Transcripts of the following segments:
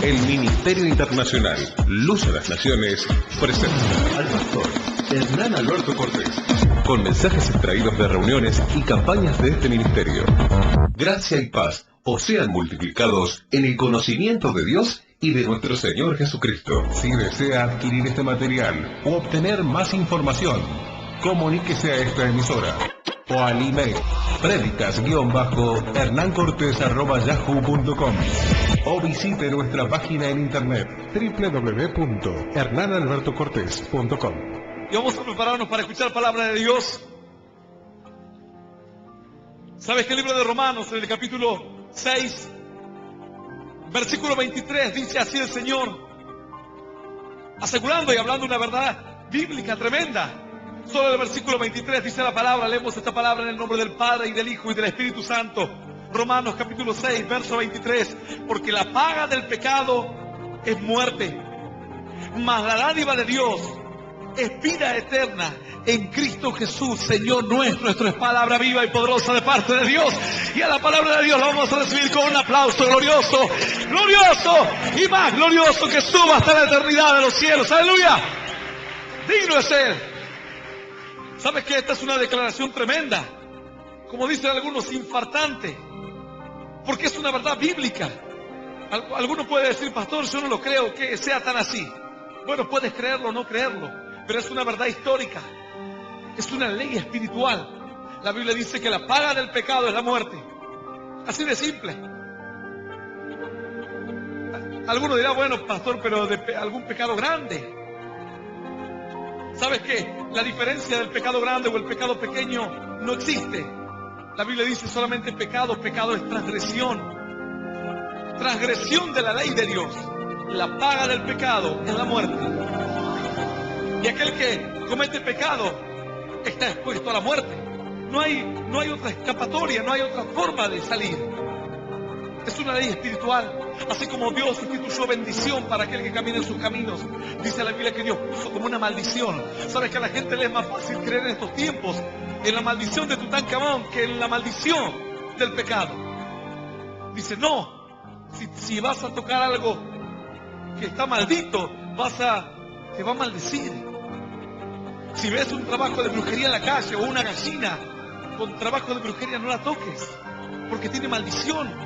El Ministerio Internacional Luz a las Naciones presenta al pastor Hernán Alberto Cortés, con mensajes extraídos de reuniones y campañas de este ministerio. Gracia y paz os sean multiplicados en el conocimiento de Dios y de nuestro Señor Jesucristo. Si desea adquirir este material o obtener más información, comuníquese a esta emisora o al email predicas-hernancortes@yahoo.com o visite nuestra página en internet www.hernanalbertocortes.com. Y vamos a prepararnos para escuchar palabra de Dios. ¿Sabes que el libro de Romanos, en el capítulo 6, versículo 23, dice así el Señor, asegurando y hablando una verdad bíblica tremenda? Solo el versículo 23 dice la palabra. Leemos esta palabra en el nombre del Padre, y del Hijo, y del Espíritu Santo. Romanos capítulo 6, verso 23. Porque la paga del pecado es muerte, mas la dádiva de Dios es vida eterna en Cristo Jesús, Señor nuestro. Esto es palabra viva y poderosa de parte de Dios. Y a la palabra de Dios la vamos a recibir con un aplauso glorioso, glorioso y más glorioso, que suba hasta la eternidad de los cielos. ¡Aleluya! Digno es Él. ¿Sabes que esta es una declaración tremenda? Como dicen algunos, infartante. Porque es una verdad bíblica. Alguno puede decir, pastor, yo no lo creo que sea tan así. Bueno, puedes creerlo o no creerlo, pero es una verdad histórica. Es una ley espiritual. La Biblia dice que la paga del pecado es la muerte. Así de simple. Alguno dirá, bueno, pastor, pero de algún pecado grande. ¿Sabes qué? La diferencia del pecado grande o el pecado pequeño no existe. La Biblia dice solamente pecado. Pecado es transgresión. Transgresión de la ley de Dios. La paga del pecado es la muerte. Y aquel que comete pecado está expuesto a la muerte. No hay otra escapatoria, no hay otra forma de salir. Es una ley espiritual. Así como Dios instituyó bendición para aquel que camina en sus caminos, dice la Biblia que Dios puso como una maldición. ¿Sabes que a la gente le es más fácil creer en estos tiempos en la maldición de Tutankamón que en la maldición del pecado? Dice, no, si vas a tocar algo que está maldito, te va a maldecir. Si ves un trabajo de brujería en la calle o una gallina con trabajo de brujería, no la toques, porque tiene maldición.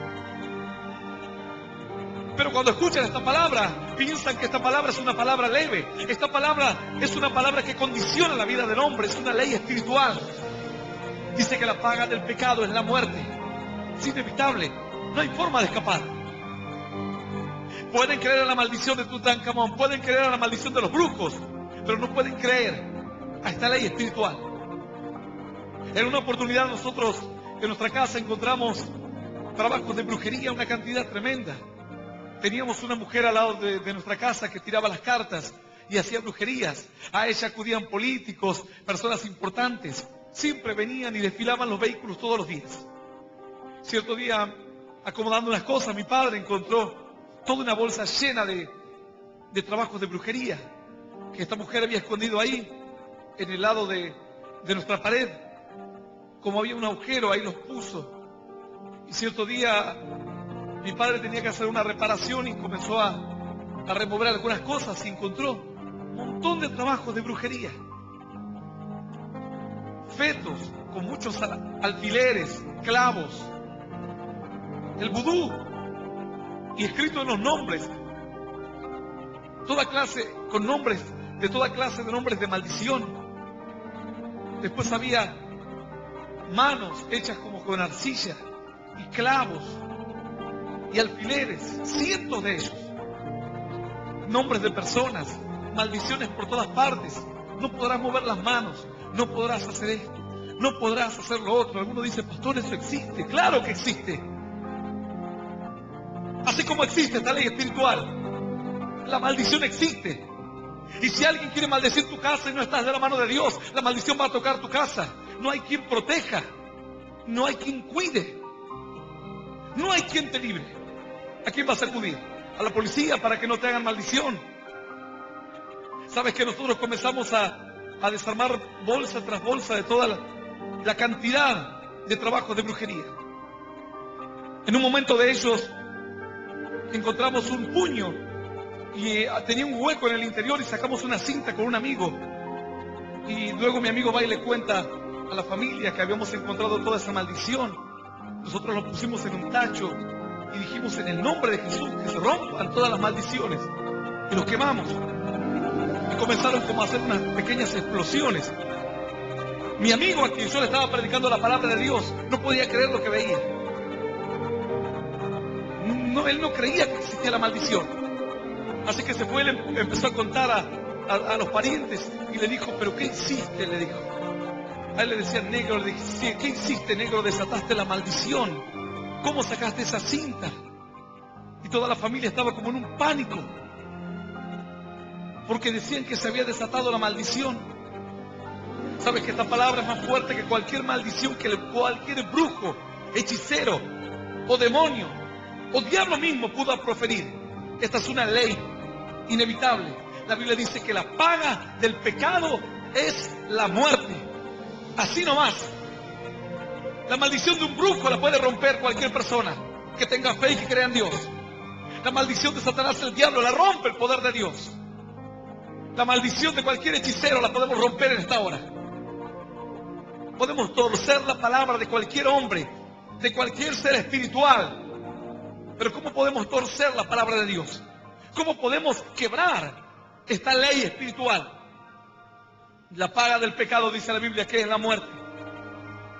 Pero cuando escuchan esta palabra, piensan que esta palabra es una palabra leve. Esta palabra es una palabra que condiciona la vida del hombre. Es una ley espiritual. Dice que la paga del pecado es la muerte. Es inevitable. No hay forma de escapar. Pueden creer en la maldición de Tutankamón, pueden creer en la maldición de los brujos, pero no pueden creer a esta ley espiritual. En una oportunidad nosotros en nuestra casa encontramos trabajos de brujería, una cantidad tremenda. Teníamos una mujer al lado de nuestra casa que tiraba las cartas y hacía brujerías. A ella acudían políticos, personas importantes. Siempre venían y desfilaban los vehículos todos los días. Cierto día, acomodando unas cosas, mi padre encontró toda una bolsa llena de trabajos de brujería que esta mujer había escondido ahí, en el lado de nuestra pared. Como había un agujero, ahí los puso. Y cierto día mi padre tenía que hacer una reparación y comenzó a remover algunas cosas y encontró un montón de trabajos de brujería. Fetos con muchos alfileres, clavos, el vudú, y escrito en los nombres, toda clase, con nombres, de toda clase de nombres de maldición. Después había manos hechas como con arcilla y clavos y alfileres, cientos de ellos, nombres de personas, maldiciones por todas partes. No podrás mover las manos, no podrás hacer esto, no podrás hacer lo otro. Alguno dice, pastor, eso existe. Claro que existe. Así como existe esta ley espiritual, la maldición existe. Y si alguien quiere maldecir tu casa y no estás de la mano de Dios, la maldición va a tocar tu casa. No hay quien proteja, no hay quien cuide, no hay quien te libre. ¿A quién vas a acudir? A la policía para que no te hagan maldición. Sabes que nosotros comenzamos a desarmar bolsa tras bolsa de toda la cantidad de trabajos de brujería. En un momento de ellos encontramos un puño y tenía un hueco en el interior y sacamos una cinta con un amigo. Y luego mi amigo va y le cuenta a la familia que habíamos encontrado toda esa maldición. Nosotros lo pusimos en un tacho y dijimos en el nombre de Jesús que se rompan todas las maldiciones. Y los quemamos. Y comenzaron como a hacer unas pequeñas explosiones. Mi amigo, a quien yo le estaba predicando la palabra de Dios, no podía creer lo que veía. No, él no creía que existía la maldición. Así que se fue, le empezó a contar a los parientes y le dijo, ¿pero qué hiciste? Le dijo. A él le decían negro, le dije, sí, ¿qué hiciste, negro? Desataste la maldición. ¿Cómo sacaste esa cinta? Y toda la familia estaba como en un pánico, porque decían que se había desatado la maldición. Sabes que esta palabra es más fuerte que cualquier maldición que cualquier brujo, hechicero o demonio o diablo mismo pudo proferir. Esta es una ley inevitable. La Biblia dice que la paga del pecado es la muerte. Así nomás. La maldición de un brujo la puede romper cualquier persona que tenga fe y que crea en Dios. La maldición de Satanás, el diablo, la rompe el poder de Dios. La maldición de cualquier hechicero la podemos romper en esta hora. Podemos torcer la palabra de cualquier hombre, de cualquier ser espiritual. Pero ¿cómo podemos torcer la palabra de Dios? ¿Cómo podemos quebrar esta ley espiritual? La paga del pecado, dice la Biblia, que es la muerte.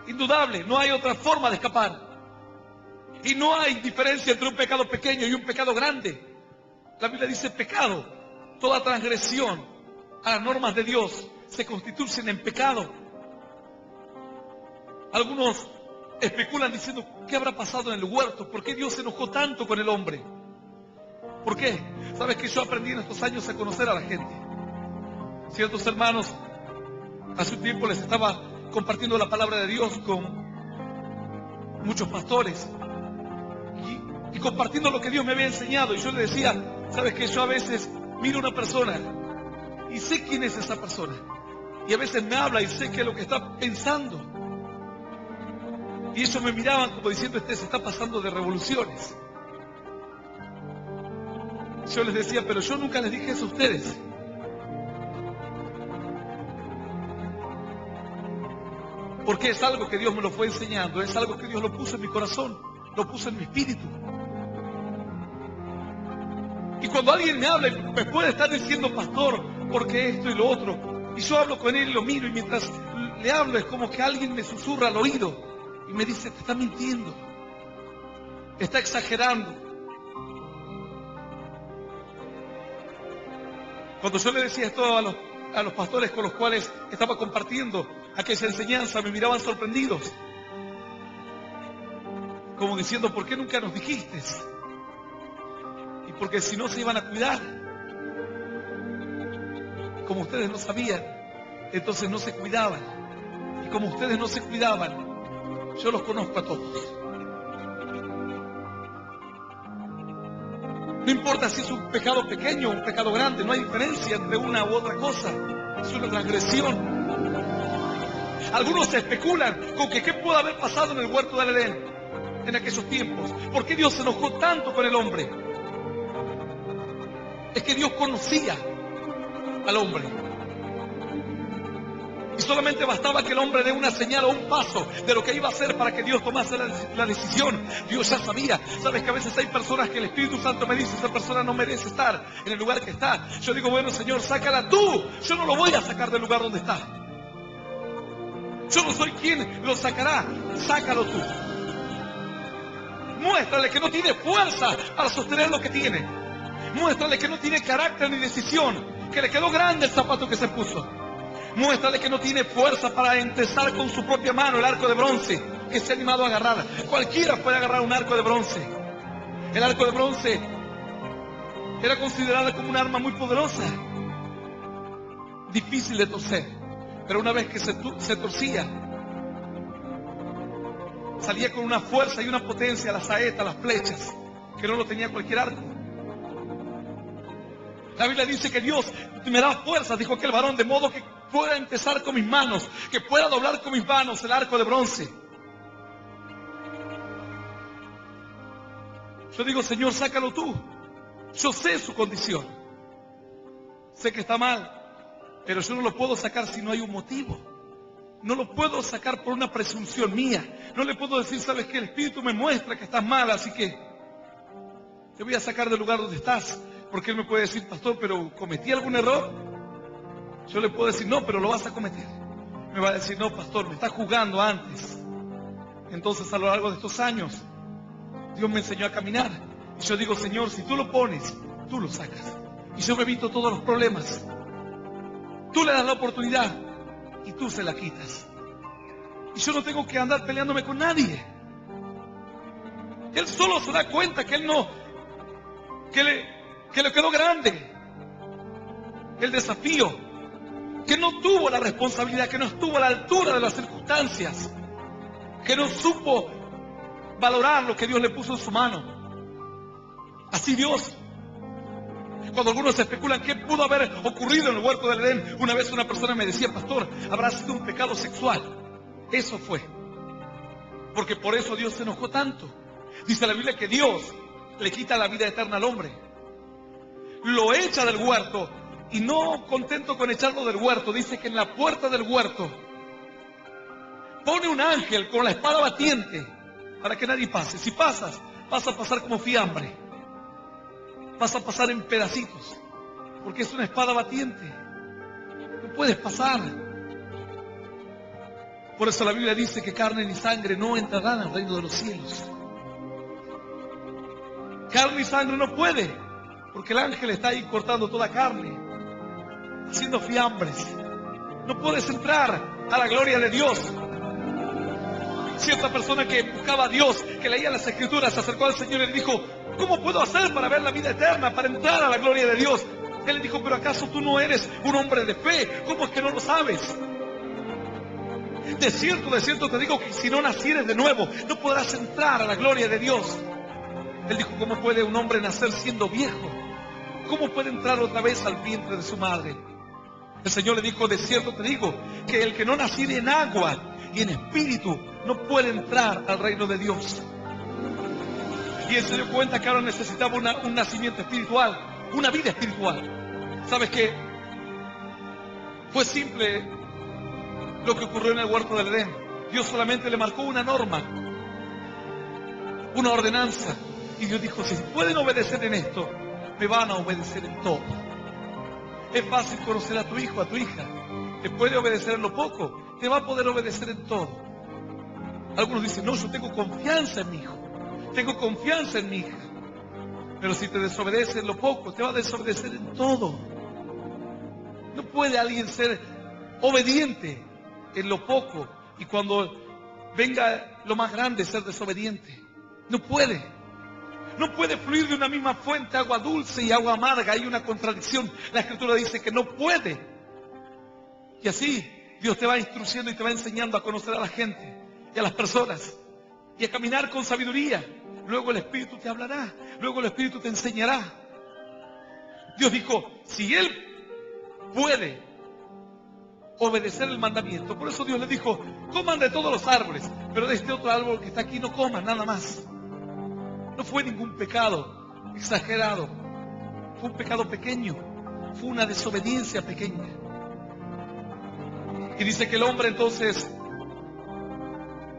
Indudable, no hay otra forma de escapar. Y no hay diferencia entre un pecado pequeño y un pecado grande. La Biblia dice pecado. Toda transgresión a las normas de Dios se constituyen en pecado. Algunos especulan diciendo, ¿qué habrá pasado en el huerto? ¿Por qué Dios se enojó tanto con el hombre? ¿Por qué? Sabes que yo aprendí en estos años a conocer a la gente. Ciertos hermanos, hace un tiempo les estaba compartiendo la palabra de Dios con muchos pastores y compartiendo lo que Dios me había enseñado. Y yo le decía, sabes que yo a veces miro a una persona y sé quién es esa persona. Y a veces me habla y sé qué es lo que está pensando. Y ellos me miraban como diciendo, se está pasando de revoluciones. Yo les decía, pero yo nunca les dije eso a ustedes. Porque es algo que Dios me lo fue enseñando, es algo que Dios lo puso en mi corazón, lo puso en mi espíritu. Y cuando alguien me habla, me puede estar diciendo, pastor, porque esto y lo otro. Y yo hablo con él y lo miro, y mientras le hablo es como que alguien me susurra al oído. Y me dice, te está mintiendo, está exagerando. Cuando yo le decía esto a los pastores con los cuales estaba compartiendo aquella enseñanza, me miraban sorprendidos. Como diciendo, ¿por qué nunca nos dijiste? Y porque si no se iban a cuidar. Como ustedes no sabían, entonces no se cuidaban. Y como ustedes no se cuidaban, yo los conozco a todos. No importa si es un pecado pequeño o un pecado grande, no hay diferencia entre una u otra cosa. Es una transgresión. Algunos especulan con que qué puede haber pasado en el huerto del Edén en aquellos tiempos. ¿Por qué Dios se enojó tanto con el hombre? Es que Dios conocía al hombre. Y solamente bastaba que el hombre dé una señal o un paso de lo que iba a hacer para que Dios tomase la decisión. Dios ya sabía. Sabes que a veces hay personas que el Espíritu Santo me dice, esa persona no merece estar en el lugar que está. Yo digo, bueno, Señor, sácala tú. Yo no lo voy a sacar del lugar donde está. Yo no soy quien lo sacará. Sácalo tú. Muéstrale que no tiene fuerza para sostener lo que tiene. Muéstrale que no tiene carácter ni decisión. Que le quedó grande el zapato que se puso. Muéstrale que no tiene fuerza para empezar con su propia mano el arco de bronce que se ha animado a agarrar. Cualquiera puede agarrar un arco de bronce. El arco de bronce era considerado como un arma muy poderosa, difícil de torcer. Pero una vez que se torcía, salía con una fuerza y una potencia la saeta, las flechas, que no lo tenía cualquier arco. La Biblia dice que Dios me da fuerzas, dijo aquel varón, de modo que pueda empezar con mis manos, que pueda doblar con mis manos el arco de bronce. Yo digo, Señor, sácalo tú. Yo sé su condición. Sé que está mal, pero yo no lo puedo sacar si no hay un motivo. No lo puedo sacar por una presunción mía. No le puedo decir, sabes que el Espíritu me muestra que estás mal, así que te voy a sacar del lugar donde estás. Porque Él me puede decir, pastor, pero ¿cometí algún error? Yo le puedo decir, no, pero lo vas a cometer. Me va a decir, no, pastor, me estás juzgando antes. Entonces, a lo largo de estos años, Dios me enseñó a caminar. Y yo digo, Señor, si tú lo pones, tú lo sacas. Y yo me evito todos los problemas. Tú le das la oportunidad y tú se la quitas. Y yo no tengo que andar peleándome con nadie. Él solo se da cuenta que él no, que le quedó grande el desafío, que no tuvo la responsabilidad, que no estuvo a la altura de las circunstancias, que no supo valorar lo que Dios le puso en su mano. Así Dios. Cuando algunos especulan qué pudo haber ocurrido en el huerto del Edén, una vez una persona me decía, pastor, habrá sido un pecado sexual. Eso fue. Porque por eso Dios se enojó tanto. Dice la Biblia que Dios le quita la vida eterna al hombre. Lo echa del huerto y no contento con echarlo del huerto, dice que en la puerta del huerto pone un ángel con la espada batiente para que nadie pase. Si pasas, vas a pasar como fiambre. Vas a pasar en pedacitos, porque es una espada batiente. No puedes pasar. Por eso la Biblia dice que carne ni sangre no entrarán al reino de los cielos. Carne y sangre no puede, porque el ángel está ahí cortando toda carne, haciendo fiambres. No puedes entrar a la gloria de Dios. Cierta persona que buscaba a Dios, que leía las Escrituras, se acercó al Señor y le dijo, ¿cómo puedo hacer para ver la vida eterna, para entrar a la gloria de Dios? Él le dijo, pero ¿acaso tú no eres un hombre de fe? ¿Cómo es que no lo sabes? De cierto te digo que si no nacieres de nuevo, no podrás entrar a la gloria de Dios. Él dijo, ¿cómo puede un hombre nacer siendo viejo? ¿Cómo puede entrar otra vez al vientre de su madre? El Señor le dijo, de cierto te digo, que el que no naciere en agua y en espíritu, no puede entrar al reino de Dios. Y él se dio cuenta que ahora necesitaba un nacimiento espiritual, una vida espiritual. ¿Sabes qué? Fue simple lo que ocurrió en el huerto del Edén. Dios solamente le marcó una norma, una ordenanza. Y Dios dijo, si pueden obedecer en esto, me van a obedecer en todo. Es fácil conocer a tu hijo, a tu hija. Te puede obedecer en lo poco, te va a poder obedecer en todo. Algunos dicen, no, yo tengo confianza en mi hijo. Tengo confianza en mi hija. Pero si te desobedece en lo poco, te va a desobedecer en todo. No puede alguien ser obediente en lo poco y cuando venga lo más grande ser desobediente. No puede. No puede fluir de una misma fuente agua dulce y agua amarga. Hay una contradicción. La Escritura dice que no puede. Y así Dios te va instruyendo y te va enseñando a conocer a la gente y a las personas y a caminar con sabiduría. Luego el Espíritu te hablará, luego el Espíritu te enseñará. Dios dijo, si Él puede obedecer el mandamiento, por eso Dios le dijo, coman de todos los árboles, pero de este otro árbol que está aquí no coman, nada más. No fue ningún pecado exagerado, fue un pecado pequeño, fue una desobediencia pequeña. Y dice que el hombre entonces,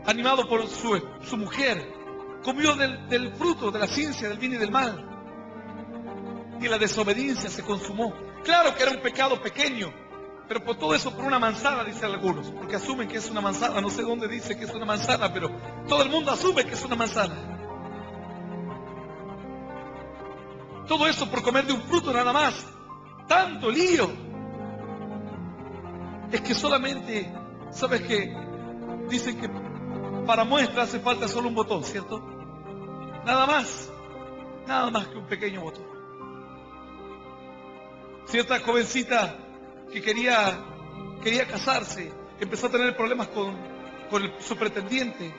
animado por su mujer, comió del fruto de la ciencia del bien y del mal. Y la desobediencia se consumó. Claro que era un pecado pequeño, pero por todo eso por una manzana, dicen algunos, porque asumen que es una manzana. No sé dónde dice que es una manzana, pero todo el mundo asume que es una manzana. Todo eso por comer de un fruto nada más. Tanto lío. Es que solamente, ¿sabes qué? Dicen que para muestra hace falta solo un botón, ¿cierto? Nada más que un pequeño botón. Cierta jovencita que quería casarse, empezó a tener problemas con su pretendiente.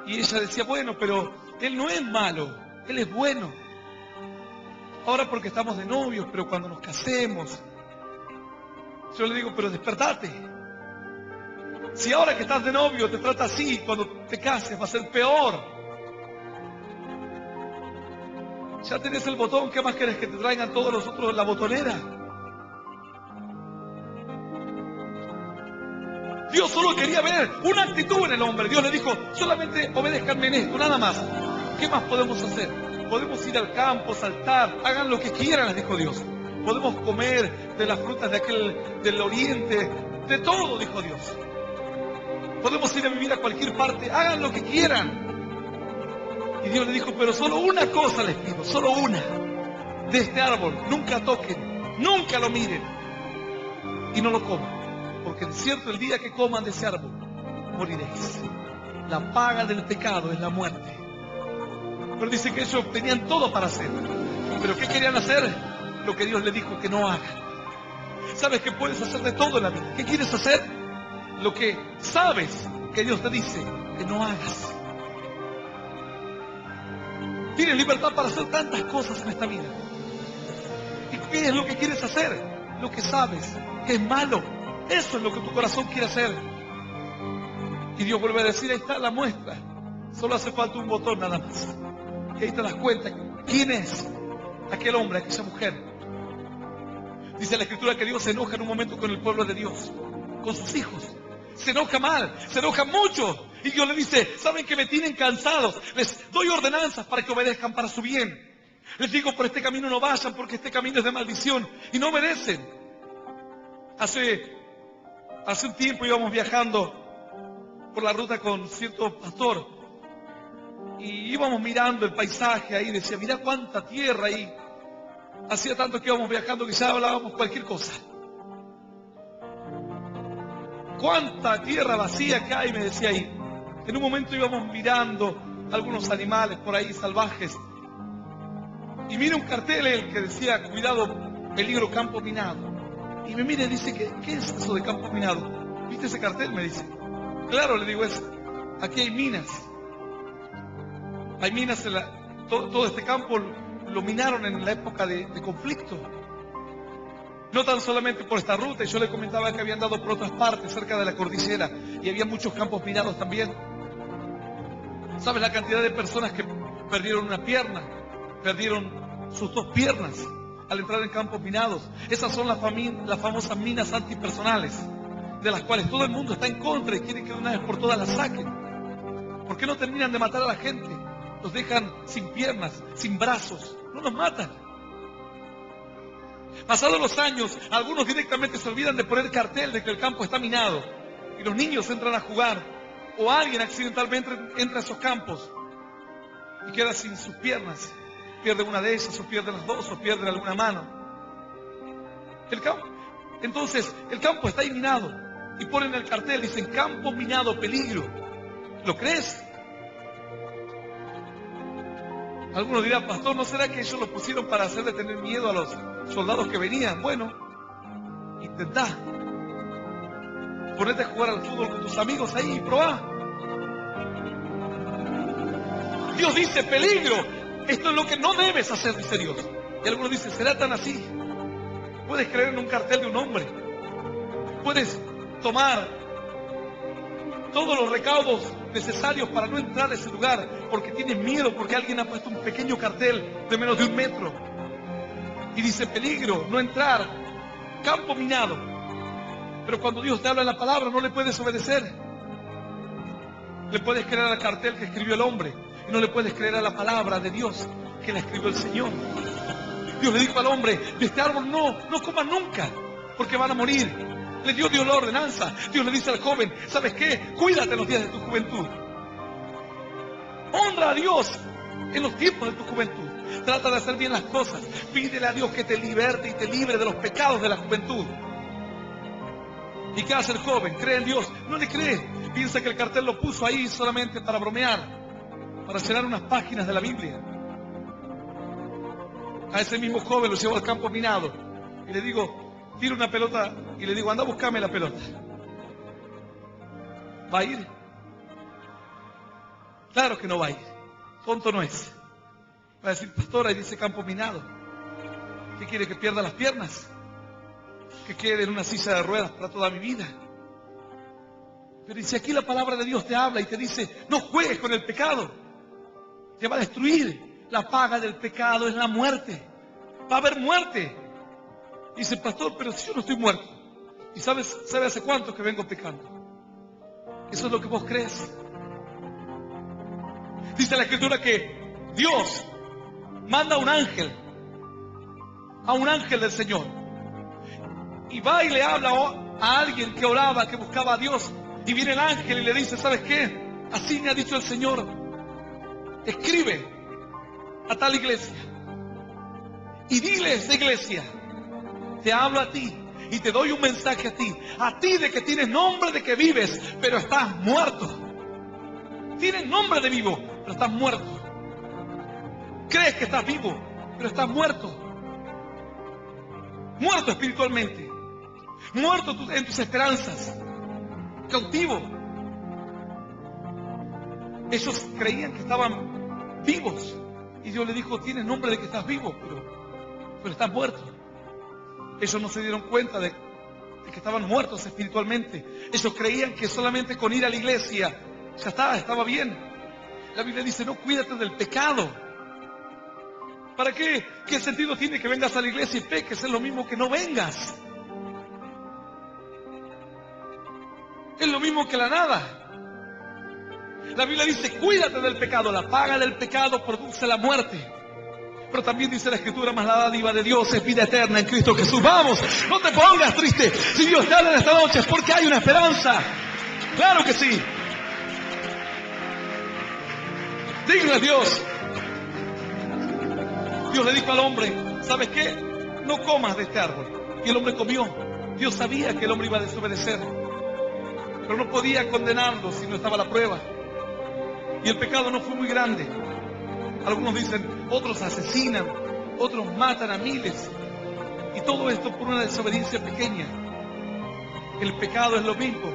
Y ella decía, bueno, pero él no es malo, él es bueno. Ahora porque estamos de novios, pero cuando nos casemos. Yo le digo, pero despertate. Si ahora que estás de novio te trata así, cuando te cases va a ser peor. Ya tenés el botón, ¿qué más querés que te traigan todos los otros en la botonera? Dios solo quería ver una actitud en el hombre. Dios le dijo, solamente obedézcanme en esto, nada más. ¿Qué más podemos hacer? Podemos ir al campo, saltar, hagan lo que quieran, les dijo Dios. Podemos comer de las frutas del oriente, de todo, dijo Dios. Podemos ir a vivir a cualquier parte, hagan lo que quieran. Y Dios le dijo, pero solo una cosa les pido, solo una. De este árbol, nunca toquen, nunca lo miren y no lo coman. Porque de cierto el día que coman de ese árbol, moriréis. La paga del pecado es la muerte. Pero dice que ellos tenían todo para hacer. ¿Pero qué querían hacer? Lo que Dios le dijo que no hagan. Sabes que puedes hacer de todo en la vida. ¿Qué quieres hacer? Lo que sabes que Dios te dice que no hagas. Tienes libertad para hacer tantas cosas en esta vida. ¿Y qué es lo que quieres hacer? Lo que sabes que es malo. Eso es lo que tu corazón quiere hacer. Y Dios vuelve a decir, ahí está la muestra. Solo hace falta un botón nada más. Y ahí te das cuenta quién es aquel hombre, aquella mujer. Dice la Escritura que Dios se enoja en un momento con el pueblo de Dios, con sus hijos. Se enoja mal, se enoja mucho. Y Dios le dice, saben que me tienen cansados. Les doy ordenanzas para que obedezcan para su bien. Les digo, por este camino no vayan, porque este camino es de maldición. Y no obedecen. Hace un tiempo íbamos viajando por la ruta con cierto pastor. Y íbamos mirando el paisaje ahí. Decía, mirá cuánta tierra ahí. Hacía tanto que íbamos viajando que ya hablábamos cualquier cosa. Cuánta tierra vacía que hay, me decía ahí. En un momento íbamos mirando algunos animales por ahí salvajes. Y mira un cartel el que decía, cuidado, peligro, campo minado. Y me mira y dice, ¿qué es eso de campo minado? ¿Viste ese cartel? Me dice. Claro, le digo, aquí hay minas. Hay minas todo este campo lo minaron en la época de conflicto. No tan solamente por esta ruta, y yo le comentaba que habían dado por otras partes, cerca de la cordillera, y había muchos campos minados también. ¿Sabes la cantidad de personas que perdieron una pierna? Perdieron sus dos piernas al entrar en campos minados. Esas son las famosas minas antipersonales, de las cuales todo el mundo está en contra y quiere que de una vez por todas las saquen. ¿Por qué no terminan de matar a la gente? Los dejan sin piernas, sin brazos, no los matan. Pasados los años, algunos directamente se olvidan de poner cartel de que el campo está minado y los niños entran a jugar, o alguien accidentalmente entra a esos campos y queda sin sus piernas, pierde una de ellas, o pierde las dos, o pierde alguna mano. Entonces, el campo está ahí minado y ponen el cartel, dicen campo minado, peligro. ¿Lo crees? Algunos dirán, pastor, ¿no será que ellos lo pusieron para hacerle tener miedo a los soldados que venían? Bueno, intentá. Ponete a jugar al fútbol con tus amigos ahí y probá. Dios dice, peligro. Esto es lo que no debes hacer, dice Dios. Y algunos dicen, ¿será tan así? Puedes creer en un cartel de un hombre. Puedes tomar todos los recaudos necesarios para no entrar a ese lugar, porque tienes miedo, porque alguien ha puesto un pequeño cartel de menos de 1 metro y dice peligro, no entrar, campo minado. Pero cuando Dios te habla en la palabra no le puedes obedecer. Le puedes creer al cartel que escribió el hombre y no le puedes creer a la palabra de Dios que la escribió el Señor. Dios le dijo al hombre, de este árbol no coman nunca, porque van a morir. Le dio Dios la ordenanza. Dios le dice al joven, ¿sabes qué? Cuídate en los días de tu juventud. Honra a Dios en los tiempos de tu juventud. Trata de hacer bien las cosas. Pídele a Dios que te liberte y te libre de los pecados de la juventud. ¿Y qué hace el joven? Cree en Dios. No le cree. Piensa que el cartel lo puso ahí solamente para bromear, para llenar unas páginas de la Biblia. A ese mismo joven lo llevo al campo minado y le digo, tiro una pelota y le digo, anda a buscarme la pelota. ¿Va a ir? Claro que no va a ir. Tonto no es. Va a decir, pastor, ahí dice campo minado. ¿Qué quiere, que pierda las piernas? ¿Que quede en una silla de ruedas para toda mi vida? Pero si aquí la palabra de Dios te habla y te dice, no juegues con el pecado, te va a destruir. La paga del pecado es la muerte. Va a haber muerte. Dice, pastor, pero si yo no estoy muerto. ¿Y sabe hace cuánto que vengo pecando? Eso es lo que vos crees. Dice la Escritura que Dios manda a un ángel del Señor, y va y le habla a alguien que oraba, que buscaba a Dios, y viene el ángel y le dice, ¿sabes qué? Así me ha dicho el Señor, escribe a tal iglesia y dile a esa iglesia, te hablo a ti y te doy un mensaje a ti de que tienes nombre de que vives, pero estás muerto. Tienes nombre de vivo, pero estás muerto. Crees que estás vivo, pero estás muerto. Muerto espiritualmente. Muerto en tus esperanzas. Cautivo. Ellos creían que estaban vivos. Y Dios le dijo, tienes nombre de que estás vivo, pero estás muerto. Ellos no se dieron cuenta de que estaban muertos espiritualmente. Ellos creían que solamente con ir a la iglesia ya estaba bien. La Biblia dice, no, cuídate del pecado. ¿Para qué? ¿Qué sentido tiene que vengas a la iglesia y peques? Es lo mismo que no vengas. Es lo mismo que la nada. La Biblia dice, cuídate del pecado. La paga del pecado produce la muerte. Pero también dice la Escritura, más la dádiva de Dios es vida eterna en Cristo Jesús. Vamos, no te pongas triste. Si Dios te habla en esta noche es porque hay una esperanza. Claro que sí. Digno es Dios. Dios le dijo al hombre, ¿sabes qué? No comas de este árbol. Y el hombre comió. Dios sabía que el hombre iba a desobedecer, pero no podía condenarlo si no estaba la prueba. Y el pecado no fue muy grande. Algunos dicen, otros asesinan, otros matan a miles. Y todo esto por una desobediencia pequeña. El pecado es lo mismo,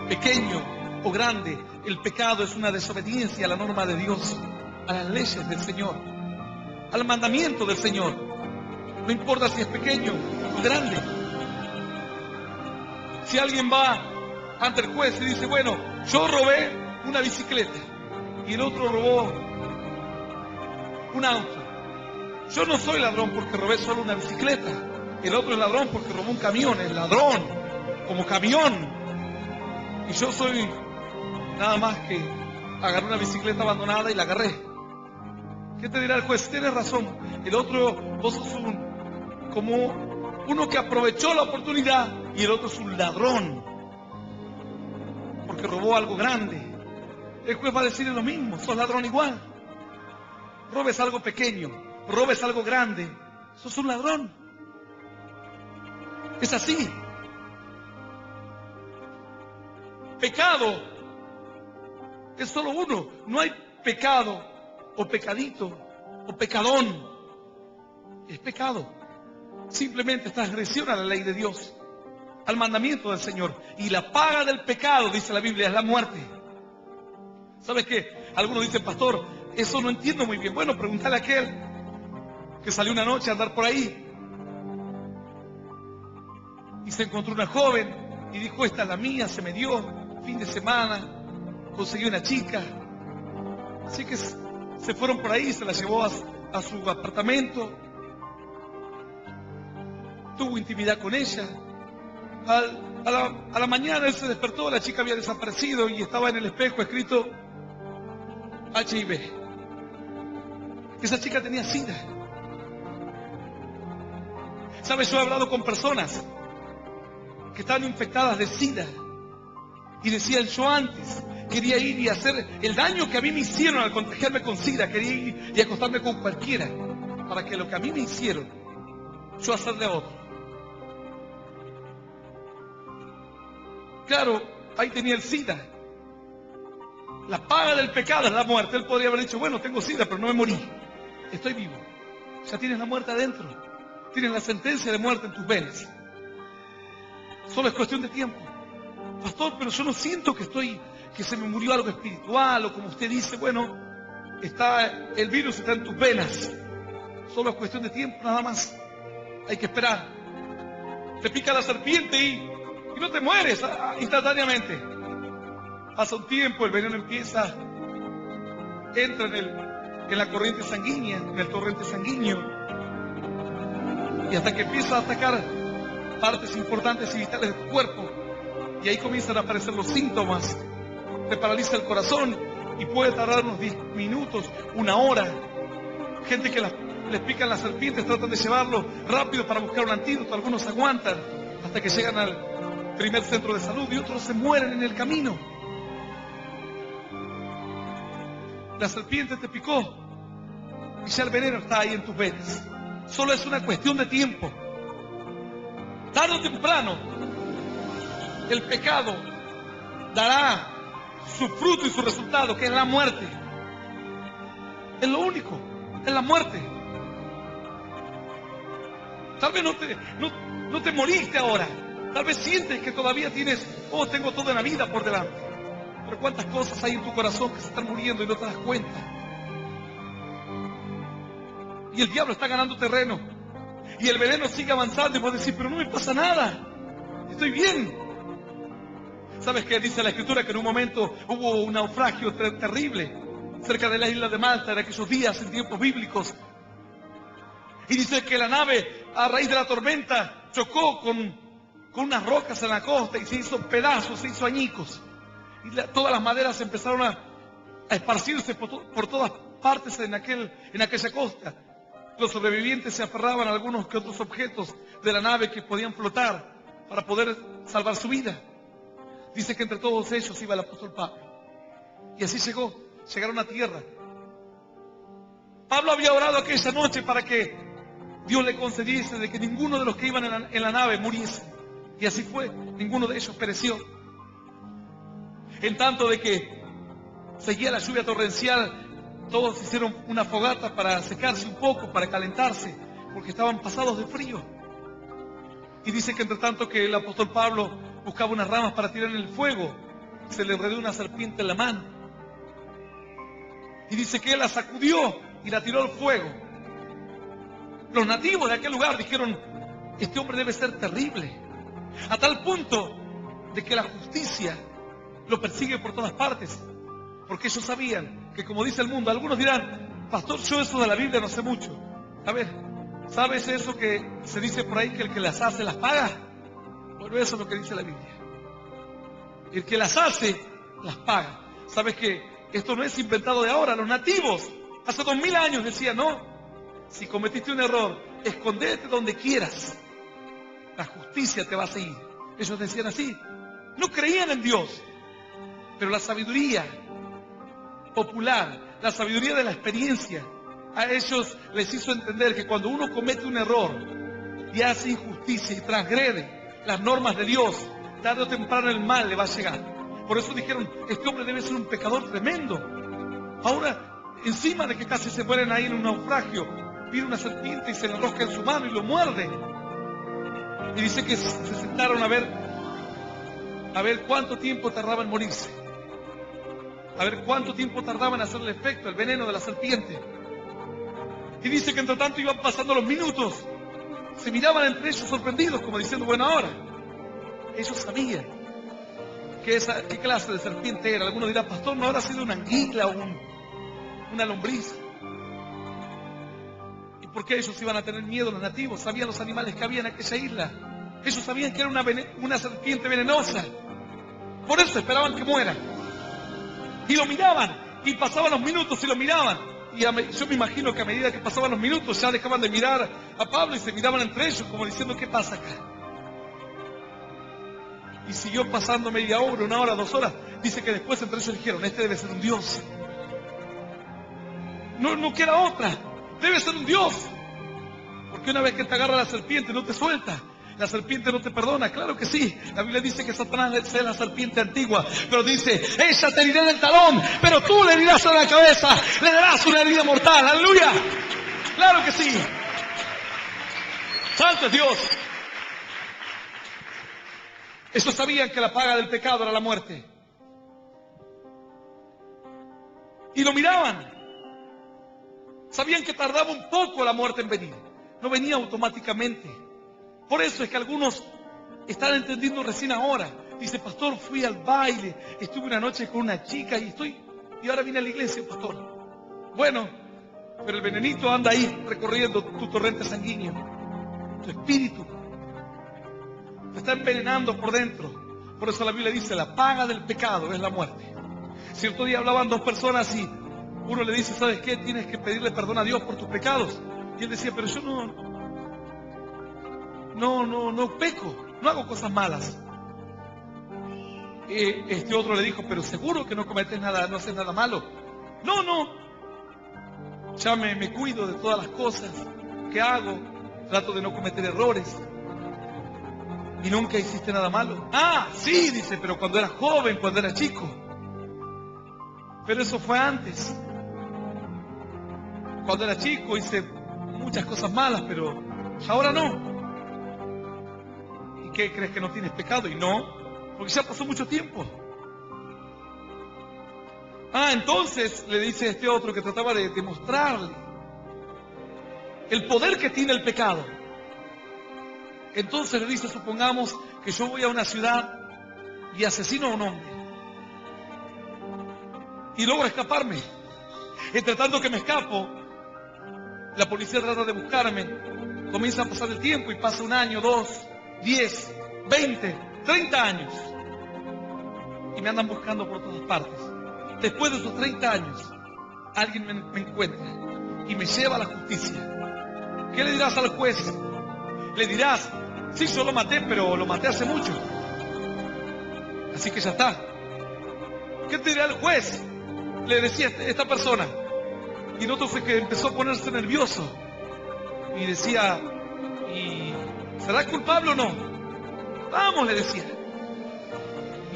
pequeño o grande. El pecado es una desobediencia a la norma de Dios, a las leyes del Señor, al mandamiento del Señor. No importa si es pequeño o grande. Si alguien va ante el juez y dice, bueno, yo robé una bicicleta y el otro robó un auto. Yo no soy ladrón porque robé solo una bicicleta. El otro es ladrón porque robó un camión. Es ladrón como camión. Y yo soy nada más que agarré una bicicleta abandonada y la agarré. ¿Qué te dirá el juez? Tienes razón. El otro, vos sos como uno que aprovechó la oportunidad, y el otro es un ladrón porque robó algo grande. El juez va a decir lo mismo, sos ladrón igual. Robes algo pequeño, robes algo grande, sos un ladrón. Es así. Pecado es solo uno. No hay pecado o pecadito o pecadón. Es pecado. Simplemente es transgresión a la ley de Dios, al mandamiento del Señor. Y la paga del pecado, dice la Biblia, es la muerte. ¿Sabes qué? Algunos dicen, pastor, eso no entiendo muy bien. Bueno, pregúntale a aquel que salió una noche a andar por ahí y se encontró una joven y dijo, esta es la mía, se me dio, fin de semana, conseguí una chica. Así que se fueron por ahí, se la llevó a su apartamento, tuvo intimidad con ella. A la mañana él se despertó, la chica había desaparecido y estaba en el espejo escrito HIV. Esa chica tenía SIDA. ¿Sabes? Yo he hablado con personas que estaban infectadas de SIDA y decían, yo antes quería ir y hacer el daño que a mí me hicieron al contagiarme con SIDA, quería ir y acostarme con cualquiera para que lo que a mí me hicieron, yo hacerle a otro. Claro, ahí tenía el SIDA. La paga del pecado es la muerte. Él podría haber dicho, bueno, tengo SIDA, pero no me morí. Estoy vivo. Ya tienes la muerte adentro. Tienes la sentencia de muerte en tus venas. Solo es cuestión de tiempo. Pastor, pero yo no siento que se me murió algo espiritual, o como usted dice, bueno, el virus está en tus venas. Solo es cuestión de tiempo, nada más. Hay que esperar. Te pica la serpiente y no te mueres instantáneamente. Pasa un tiempo, el veneno entra en en la corriente sanguínea, en el torrente sanguíneo, y hasta que empieza a atacar partes importantes y vitales de tu cuerpo, y ahí comienzan a aparecer los síntomas. Te paraliza el corazón y puede tardar unos 10 minutos, una hora. Gente que les pican las serpientes, tratan de llevarlo rápido para buscar un antídoto. Algunos aguantan hasta que llegan al primer centro de salud y otros se mueren en el camino. La serpiente te picó y ya el veneno está ahí en tus venas. Solo es una cuestión de tiempo. Tarde o temprano, el pecado dará su fruto y su resultado, que es la muerte. Es lo único, es la muerte. Tal vez no te moriste ahora. Tal vez sientes que todavía tienes, tengo toda la vida por delante. Pero cuántas cosas hay en tu corazón que se están muriendo y no te das cuenta. Y el diablo está ganando terreno. Y el veneno sigue avanzando y vos decís, pero no me pasa nada. Estoy bien. ¿Sabes qué dice la Escritura? Que en un momento hubo un naufragio terrible cerca de la isla de Malta en aquellos días, en tiempos bíblicos. Y dice que la nave, a raíz de la tormenta, chocó con unas rocas en la costa y se hizo pedazos, se hizo añicos. Y todas las maderas empezaron a esparcirse por todas partes en aquella costa. Los sobrevivientes se aferraban a algunos que otros objetos de la nave que podían flotar para poder salvar su vida. Dice que entre todos ellos iba el apóstol Pablo. Y así llegaron a tierra. Pablo había orado aquella noche para que Dios le concediese de que ninguno de los que iban en la nave muriese. Y así fue, ninguno de ellos pereció. En tanto de que seguía la lluvia torrencial, todos hicieron una fogata para secarse un poco, para calentarse, porque estaban pasados de frío. Y dice que entre tanto que el apóstol Pablo buscaba unas ramas para tirar en el fuego, se le enredó una serpiente en la mano. Y dice que él la sacudió y la tiró al fuego. Los nativos de aquel lugar dijeron, este hombre debe ser terrible, a tal punto de que la justicia lo persigue por todas partes, porque ellos sabían que, como dice el mundo, algunos dirán, pastor, yo eso de la Biblia no sé mucho. A ver, ¿sabes eso que se dice por ahí, que el que las hace las paga? Bueno, eso es lo que dice la Biblia. El que las hace las paga. ¿Sabes que esto no es inventado de ahora? Los nativos hace 2000 años decían, no, si cometiste un error, escondete donde quieras, la justicia te va a seguir. Ellos decían así, no creían en Dios, pero la sabiduría popular, la sabiduría de la experiencia, a ellos les hizo entender que cuando uno comete un error y hace injusticia y transgrede las normas de Dios, tarde o temprano el mal le va a llegar. Por eso dijeron, este hombre debe ser un pecador tremendo. Ahora, encima de que casi se mueren ahí en un naufragio, viene una serpiente y se le enrosca en su mano y lo muerde. Y dice que se sentaron a ver cuánto tiempo tardaba en morirse, a ver cuánto tiempo tardaba en hacerle efecto el veneno de la serpiente. Y dice que entre tanto iban pasando los minutos, se miraban entre ellos sorprendidos, como diciendo, bueno, ahora. Ellos sabían qué clase de serpiente era. Algunos dirán, pastor, ¿no habrá sido una anguila o una lombriz? ¿Y por qué ellos iban a tener miedo los nativos? Sabían los animales que había en aquella isla. Ellos sabían que era una serpiente venenosa. Por eso esperaban que muera. Y lo miraban, y pasaban los minutos y lo miraban. Y yo me imagino que a medida que pasaban los minutos ya dejaban de mirar a Pablo y se miraban entre ellos como diciendo, ¿qué pasa acá? Y siguió pasando media hora, 1 hora, 2 horas. Dice que después entre ellos dijeron, este debe ser un Dios. No queda otra, debe ser un Dios. Porque una vez que te agarra la serpiente no te suelta. La serpiente no te perdona, claro que sí. La Biblia dice que Satanás es la serpiente antigua, pero dice, ella te herirá en el talón, pero tú le herirás en la cabeza, le darás una herida mortal. ¡Aleluya! Claro que sí. Santo es Dios. Ellos sabían que la paga del pecado era la muerte. Y lo miraban. Sabían que tardaba un poco la muerte en venir. No venía automáticamente. Por eso es que algunos están entendiendo recién ahora. Dice, pastor, fui al baile, estuve una noche con una chica y ahora vine a la iglesia, pastor. Bueno, Pero el venenito anda ahí recorriendo tu torrente sanguíneo. Tu espíritu te está envenenando por dentro. Por eso la Biblia dice, la paga del pecado es la muerte. Cierto día hablaban dos personas y uno le dice, ¿sabes qué? Tienes que pedirle perdón a Dios por tus pecados. Y él decía, pero yo no peco, no hago cosas malas. Este otro le dijo, pero seguro que no cometes nada, no haces nada malo. No, ya me cuido de todas las cosas que hago, trato de no cometer errores. ¿Y nunca hiciste nada malo? Ah, sí, dice, pero cuando era joven, cuando era chico. Pero eso fue antes. Cuando era chico hice muchas cosas malas, pero ahora no. ¿Y qué crees, que no tienes pecado? Y no, porque ya pasó mucho tiempo. Ah, entonces le dice este otro que trataba de demostrarle el poder que tiene el pecado. Entonces le dice, supongamos que yo voy a una ciudad y asesino a un hombre y logro escaparme. Entre tanto que me escapo, la policía trata de buscarme. Comienza a pasar el tiempo y pasa 1 año, 2, 10, 20, 30 años. Y me andan buscando por todas partes. Después de esos 30 años, alguien me encuentra y me lleva a la justicia. ¿Qué le dirás al juez? Le dirás, sí, yo lo maté, pero lo maté hace mucho. Así que ya está. ¿Qué te dirá el juez? Le decía esta persona. Y el otro fue que empezó a ponerse nervioso. Y decía, ¿y será culpable o no? Vamos, le decía.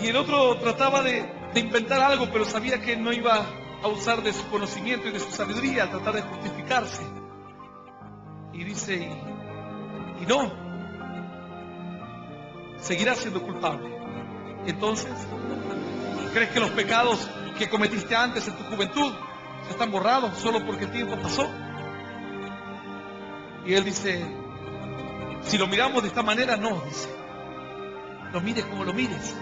Y el otro trataba de inventar algo, pero sabía que no iba a usar de su conocimiento y de su sabiduría a tratar de justificarse. Y dice, y no, seguirá siendo culpable. Entonces, ¿crees que los pecados que cometiste antes en tu juventud ya están borrados solo porque el tiempo pasó? Y él dice, si lo miramos de esta manera, no, dice. Lo mires como lo mires.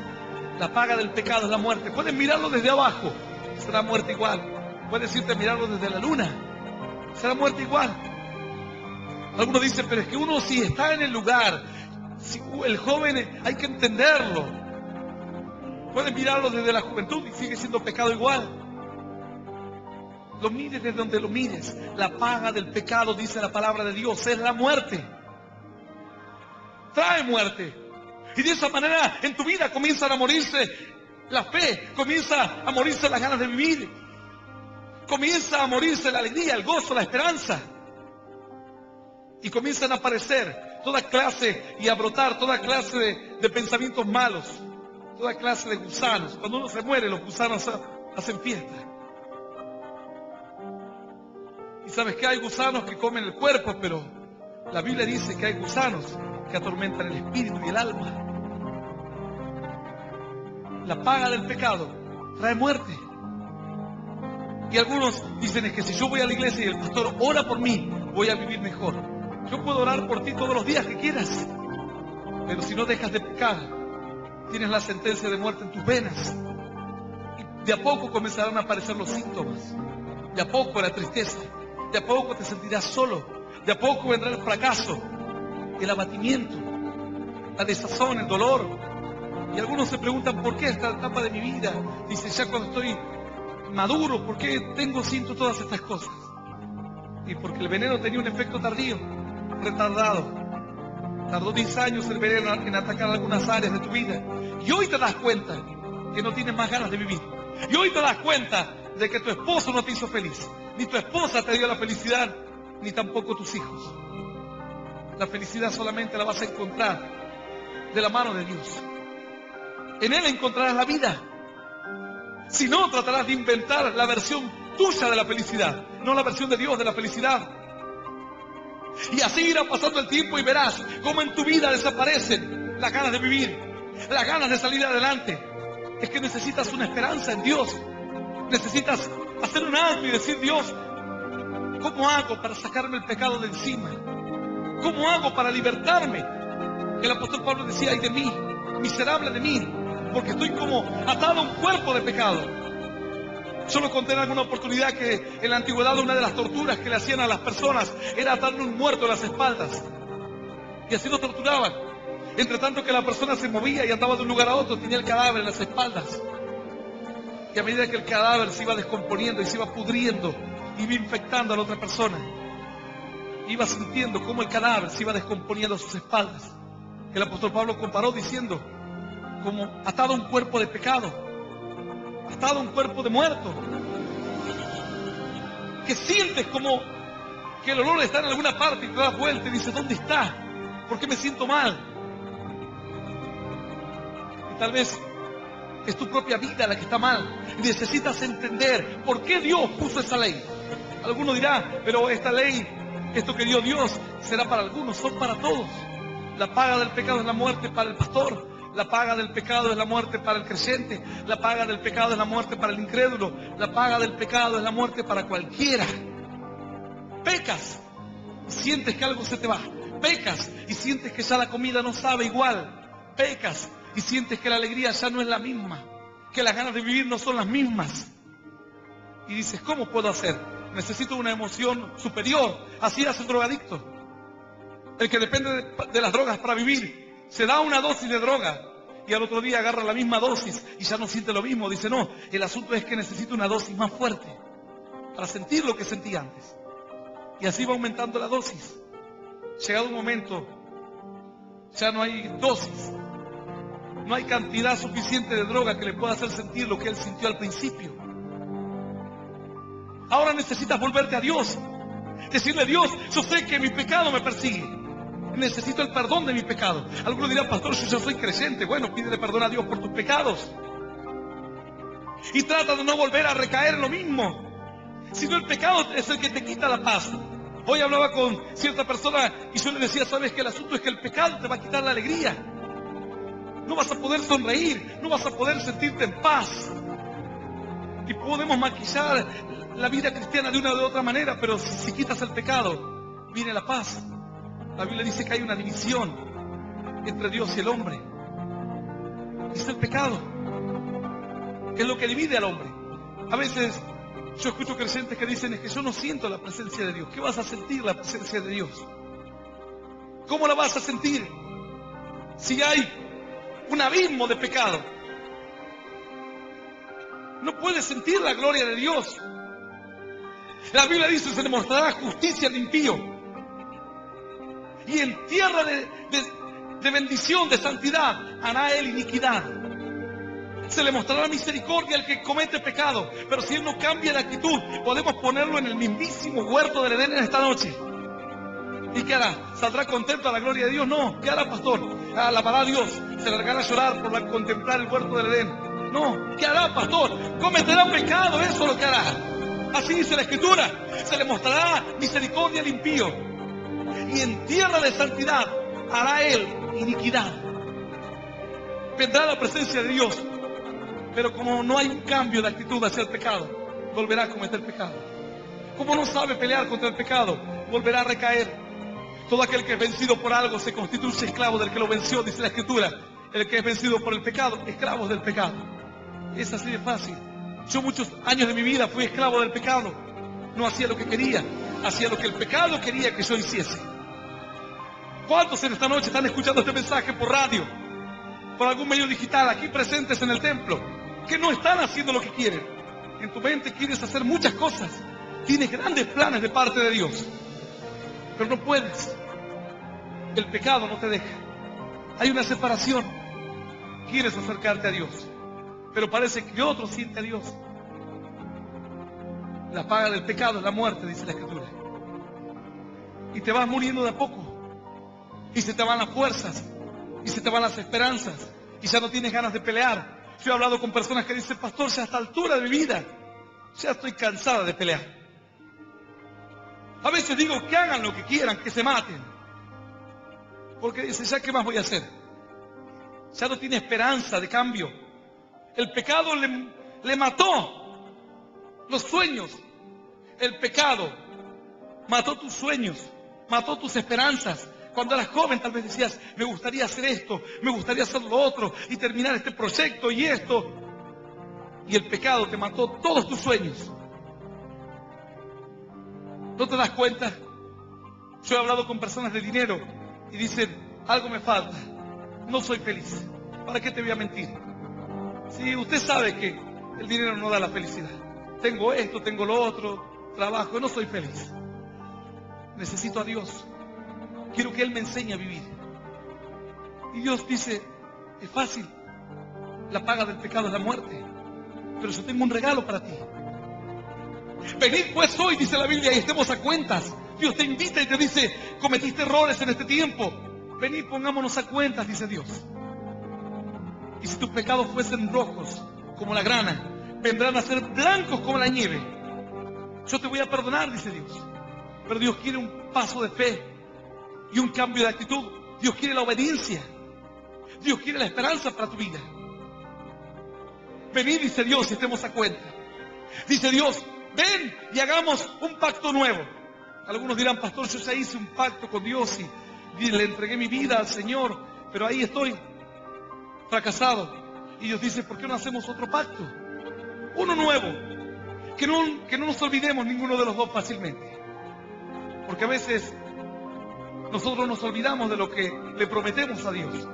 La paga del pecado es la muerte. Puedes mirarlo desde abajo, será muerte igual. Puedes irte a mirarlo desde la luna, será muerte igual. Algunos dicen, pero es que uno si está en el lugar, si el joven hay que entenderlo. Puedes mirarlo desde la juventud y sigue siendo pecado igual. Lo mires desde donde lo mires. La paga del pecado, dice la palabra de Dios, es la muerte. Trae muerte. Y de esa manera en tu vida comienzan a morirse la fe, comienza a morirse las ganas de vivir, comienza a morirse la alegría, el gozo, la esperanza. Y comienzan a aparecer toda clase y a brotar toda clase de pensamientos malos, toda clase de gusanos. Cuando uno se muere, los gusanos hacen fiesta. Y sabes que hay gusanos que comen el cuerpo, pero la Biblia dice que hay gusanos que atormentan el espíritu y el alma. La paga del pecado trae muerte. Y algunos dicen, es que si yo voy a la iglesia y el pastor ora por mí, voy a vivir mejor. Yo puedo orar por ti todos los días que quieras, pero si no dejas de pecar, tienes la sentencia de muerte en tus venas. Y de a poco comenzarán a aparecer los síntomas. De a poco la tristeza. De a poco te sentirás solo. De a poco vendrá el fracaso, el abatimiento, la desazón, el dolor. Y algunos se preguntan, ¿por qué esta etapa de mi vida? Dice, ya cuando estoy maduro, ¿por qué siento todas estas cosas? Y porque el veneno tenía un efecto tardío, retardado. Tardó 10 años el veneno en atacar algunas áreas de tu vida. Y hoy te das cuenta que no tienes más ganas de vivir. Y hoy te das cuenta de que tu esposo no te hizo feliz. Ni tu esposa te dio la felicidad, ni tampoco tus hijos. La felicidad solamente la vas a encontrar de la mano de Dios. En Él encontrarás la vida. Si no, tratarás de inventar la versión tuya de la felicidad, no la versión de Dios de la felicidad. Y así irá pasando el tiempo y verás cómo en tu vida desaparecen las ganas de vivir, las ganas de salir adelante. Es que necesitas una esperanza en Dios. Necesitas hacer un alto y decir, Dios, ¿cómo hago para sacarme el pecado de encima? ¿Cómo hago para libertarme? El apóstol Pablo decía, ay de mí, miserable de mí, porque estoy como atado a un cuerpo de pecado. Yo lo conté en alguna oportunidad que en la antigüedad una de las torturas que le hacían a las personas era atarle un muerto a las espaldas. Y así lo torturaban. Entre tanto que la persona se movía y andaba de un lugar a otro, tenía el cadáver en las espaldas. Y a medida que el cadáver se iba descomponiendo y se iba pudriendo, iba infectando a la otra persona. Iba sintiendo cómo el cadáver se iba descomponiendo a sus espaldas. El apóstol Pablo comparó diciendo, como atado a un cuerpo de pecado, atado a un cuerpo de muerto, que sientes como que el olor está en alguna parte y te das vuelta y dices, ¿dónde está? ¿Por qué me siento mal? Y tal vez es tu propia vida la que está mal y necesitas entender por qué Dios puso esa ley. Alguno dirá, pero esta ley, esto que dio Dios, será para algunos, son para todos. La paga del pecado es la muerte para el pastor. La paga del pecado es la muerte para el creyente. La paga del pecado es la muerte para el incrédulo. La paga del pecado es la muerte para cualquiera. Pecas y sientes que algo se te va. Pecas y sientes que ya la comida no sabe igual. Pecas y sientes que la alegría ya no es la misma. Que las ganas de vivir no son las mismas. Y dices, ¿cómo puedo hacer? Necesito una emoción superior. Así hace el drogadicto. El que depende de las drogas para vivir. Se da una dosis de droga y al otro día agarra la misma dosis y ya no siente lo mismo. Dice, no, el asunto es que necesito una dosis más fuerte para sentir lo que sentí antes. Y así va aumentando la dosis. Llegado un momento, ya no hay dosis. No hay cantidad suficiente de droga que le pueda hacer sentir lo que él sintió al principio. Ahora necesitas volverte a Dios. Decirle, Dios, yo sé que mi pecado me persigue. Necesito el perdón de mi pecado. Algunos dirán, pastor, yo ya soy creyente. Bueno, pídele perdón a Dios por tus pecados. Y trata de no volver a recaer en lo mismo. Si no, el pecado es el que te quita la paz. Hoy hablaba con cierta persona y yo le decía, sabes que el asunto es que el pecado te va a quitar la alegría. No vas a poder sonreír, no vas a poder sentirte en paz. Y podemos maquillar la vida cristiana de una u otra manera, pero si quitas el pecado, viene la paz. La Biblia dice que hay una división entre Dios y el hombre. Es el pecado, que es lo que divide al hombre. A veces yo escucho creyentes que dicen, es que yo no siento la presencia de Dios. ¿Qué vas a sentir la presencia de Dios? ¿Cómo la vas a sentir si hay un abismo de pecado? No puedes sentir la gloria de Dios. La Biblia dice, se le mostrará justicia al impío. Y en tierra de bendición, de santidad, hará él iniquidad. Se le mostrará misericordia al que comete pecado. Pero si él no cambia de actitud, podemos ponerlo en el mismísimo huerto del Edén en esta noche. ¿Y qué hará? ¿Saldrá contento a la gloria de Dios? No. ¿Qué hará, pastor? ¿Alabará a Dios? ¿Se largará a llorar por contemplar el huerto del Edén? No. ¿Qué hará, pastor? Cometerá pecado, eso es lo que hará. Así dice la Escritura. Se le mostrará misericordia al impío. Y en tierra de santidad hará él iniquidad. Vendrá la presencia de Dios, pero como no hay un cambio de actitud hacia el pecado, volverá a cometer pecado. Como no sabe pelear contra el pecado, volverá a recaer. Todo aquel que es vencido por algo se constituye esclavo del que lo venció, dice la Escritura. El que es vencido por el pecado, esclavo del pecado. Es así de fácil. Yo muchos años de mi vida fui esclavo del pecado. No hacía lo que quería, hacía lo que el pecado quería que yo hiciese. ¿Cuántos en esta noche están escuchando este mensaje por radio, por algún medio digital, aquí presentes en el templo, que no están haciendo lo que quieren? En tu mente quieres hacer muchas cosas, tienes grandes planes de parte de Dios, pero no puedes. El pecado no te deja. Hay una separación. Quieres acercarte a Dios, pero parece que otro siente a Dios. La paga del pecado es la muerte, dice la Escritura. Y te vas muriendo de a poco. Y se te van las fuerzas. Y se te van las esperanzas. Y ya no tienes ganas de pelear. Yo he hablado con personas que dicen, pastor, ya a esta altura de mi vida, ya estoy cansada de pelear. A veces digo que hagan lo que quieran, que se maten. Porque dice, ¿ya qué más voy a hacer? Ya no tiene esperanza de cambio. El pecado le mató los sueños. El pecado mató tus sueños, mató tus esperanzas. Cuando eras joven tal vez decías, me gustaría hacer esto, me gustaría hacer lo otro y terminar este proyecto y esto. y el pecado te mató todos tus sueños. ¿No te das cuenta? Yo he hablado con personas de dinero y dicen, algo me falta, no soy feliz. ¿Para qué te voy a mentir? Si usted sabe que el dinero no da la felicidad. Tengo esto, tengo lo otro, trabajo, no soy feliz. Necesito a Dios. Quiero que Él me enseñe a vivir. Y Dios dice, es fácil. La paga del pecado es la muerte. Pero yo tengo un regalo para ti. Venid pues hoy, dice la Biblia, y estemos a cuentas. Dios te invita y te dice, cometiste errores en este tiempo. Venid, pongámonos a cuentas, dice Dios. Y si tus pecados fuesen rojos como la grana, vendrán a ser blancos como la nieve. Yo te voy a perdonar, dice Dios. Pero Dios quiere un paso de fe y un cambio de actitud. Dios quiere la obediencia. Dios quiere la esperanza para tu vida. Venid, dice Dios, y estemos a cuenta. Dice Dios, ven y hagamos un pacto nuevo. Algunos dirán, pastor, yo ya hice un pacto con Dios y le entregué mi vida al Señor, pero ahí estoy fracasado. Y Dios dice, ¿por qué no hacemos otro pacto? Uno nuevo. Que no nos olvidemos ninguno de los dos fácilmente. Porque a veces nosotros nos olvidamos de lo que le prometemos a Dios.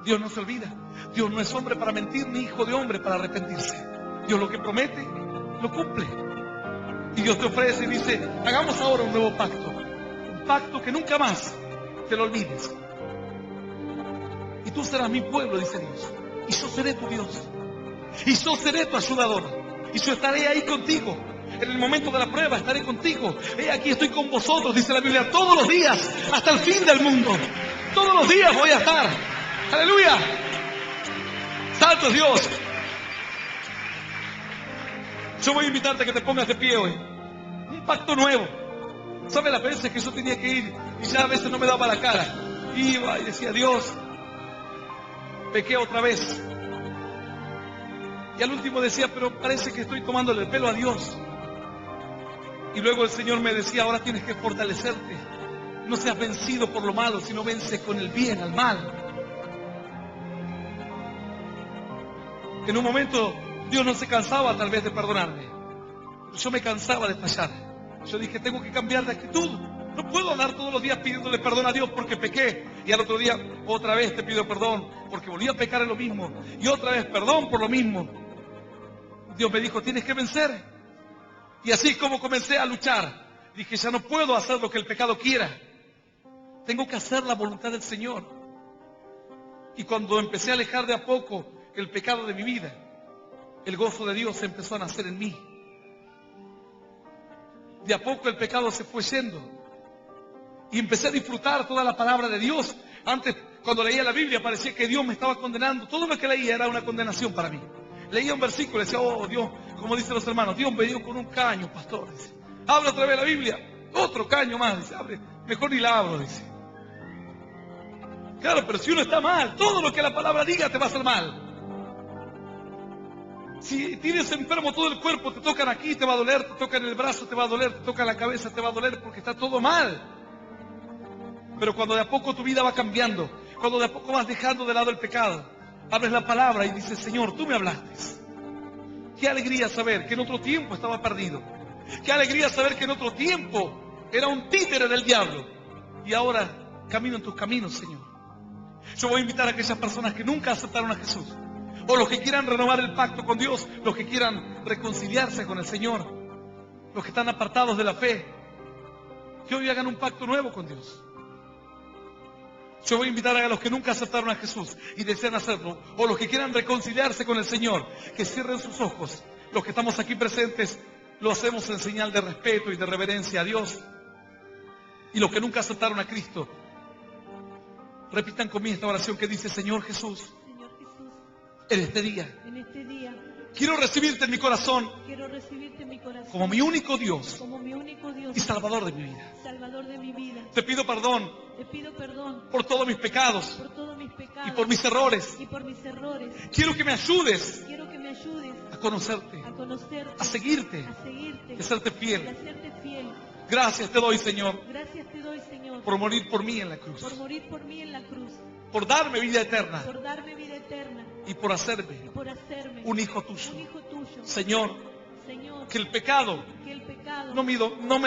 Dios no se olvida. Dios no es hombre para mentir, ni hijo de hombre para arrepentirse. Dios lo que promete, lo cumple. Y Dios te ofrece y dice, hagamos ahora un nuevo pacto. Un pacto que nunca más te lo olvides. Y tú serás mi pueblo, dice Dios. Y yo seré tu Dios. Y yo seré tu ayudador. Y yo estaré ahí contigo. En el momento de la prueba estaré contigo. He aquí estoy con vosotros, dice la Biblia, todos los días, hasta el fin del mundo. Todos los días voy a estar. Aleluya. Santo es Dios. Yo voy a invitarte a que te pongas de pie hoy. Un pacto nuevo. ¿Sabes las veces que yo tenía que ir y ya a veces no me daba la cara? Iba y decía, Dios, pequé otra vez. Y al último decía, pero parece que estoy tomándole el pelo a Dios. Y luego el Señor me decía, ahora tienes que fortalecerte. No seas vencido por lo malo, sino vence con el bien al mal. En un momento Dios no se cansaba tal vez de perdonarme. Pero yo me cansaba de fallar. Yo dije, tengo que cambiar de actitud. No puedo andar todos los días pidiéndole perdón a Dios porque pequé. Y al otro día, otra vez te pido perdón porque volví a pecar en lo mismo. Y otra vez, perdón por lo mismo. Dios me dijo, tienes que vencer. Y así es como comencé a luchar. Dije, ya no puedo hacer lo que el pecado quiera. Tengo que hacer la voluntad del Señor. Y cuando empecé a alejar de a poco el pecado de mi vida, el gozo de Dios empezó a nacer en mí. De a poco el pecado se fue yendo. Y empecé a disfrutar toda la palabra de Dios. Antes, cuando leía la Biblia, parecía que Dios me estaba condenando. Todo lo que leía era una condenación para mí. Leía un versículo y decía, oh Dios, como dicen los hermanos, Dios me dio con un caño, pastor. Dice, habla otra vez la Biblia. Otro caño más, dice, abre, mejor ni la abro, dice. Claro, pero si uno está mal, todo lo que la palabra diga te va a hacer mal. Si tienes enfermo todo el cuerpo, te tocan aquí, te va a doler, te tocan el brazo, te va a doler, te tocan la cabeza, te va a doler porque está todo mal. Pero cuando de a poco tu vida va cambiando, cuando de a poco vas dejando de lado el pecado, abres la palabra y dices, Señor, tú me hablaste. Qué alegría saber que en otro tiempo estaba perdido. Qué alegría saber que en otro tiempo era un títere del diablo. Y ahora camino en tus caminos, Señor. Yo voy a invitar a aquellas personas que nunca aceptaron a Jesús, o los que quieran renovar el pacto con Dios, los que quieran reconciliarse con el Señor, los que están apartados de la fe, que hoy hagan un pacto nuevo con Dios. Yo voy a invitar a los que nunca aceptaron a Jesús y desean hacerlo, o los que quieran reconciliarse con el Señor, que cierren sus ojos. Los que estamos aquí presentes lo hacemos en señal de respeto y de reverencia a Dios. Y los que nunca aceptaron a Cristo, repitan conmigo esta oración que dice, Señor Jesús, en este día, quiero recibirte en mi corazón, como mi único Dios, y Salvador de mi vida. Te pido perdón por todos mis pecados y por mis errores. Quiero que me ayudes a conocerte, a seguirte, a serte fiel. Gracias te doy, Señor, Gracias te doy, Señor, por morir por mí en la cruz, por morir por mí en la cruz, por darme vida eterna por darme vida eterna y por hacerme y por hacerme un hijo tuyo. un hijo tuyo. Señor, Señor, que el pecado que el pecado no me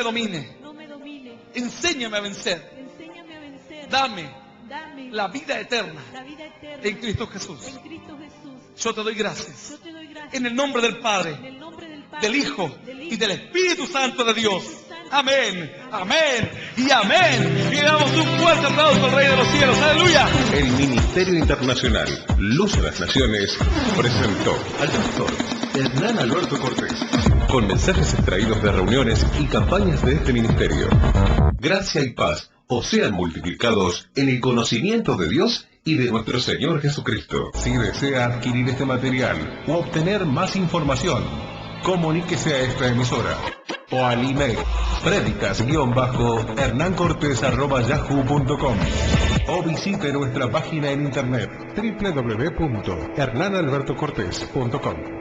domine. no me domine. Enséñame a vencer. Enséñame a vencer. Dame Dame la vida eterna la vida eterna en Cristo Jesús. en Cristo Jesús. Yo te doy gracias. Yo te doy gracias En el nombre del en Padre, el nombre del Padre, del Hijo del y del Espíritu Santo de Dios. Santo. Amén, amén y amén. Y le damos un fuerte aplauso al Rey de los Cielos. Aleluya. El Ministerio Internacional Luz a las Naciones presentó al pastor Hernán Alberto Cortés con mensajes extraídos de reuniones y campañas de este ministerio. Gracia y paz os sean multiplicados en el conocimiento de Dios y de nuestro Señor Jesucristo. Si desea adquirir este material u obtener más información, comuníquese a esta emisora o al email predicas-hernancortes@yahoo.com o visite nuestra página en internet www.hernanalbertocortes.com.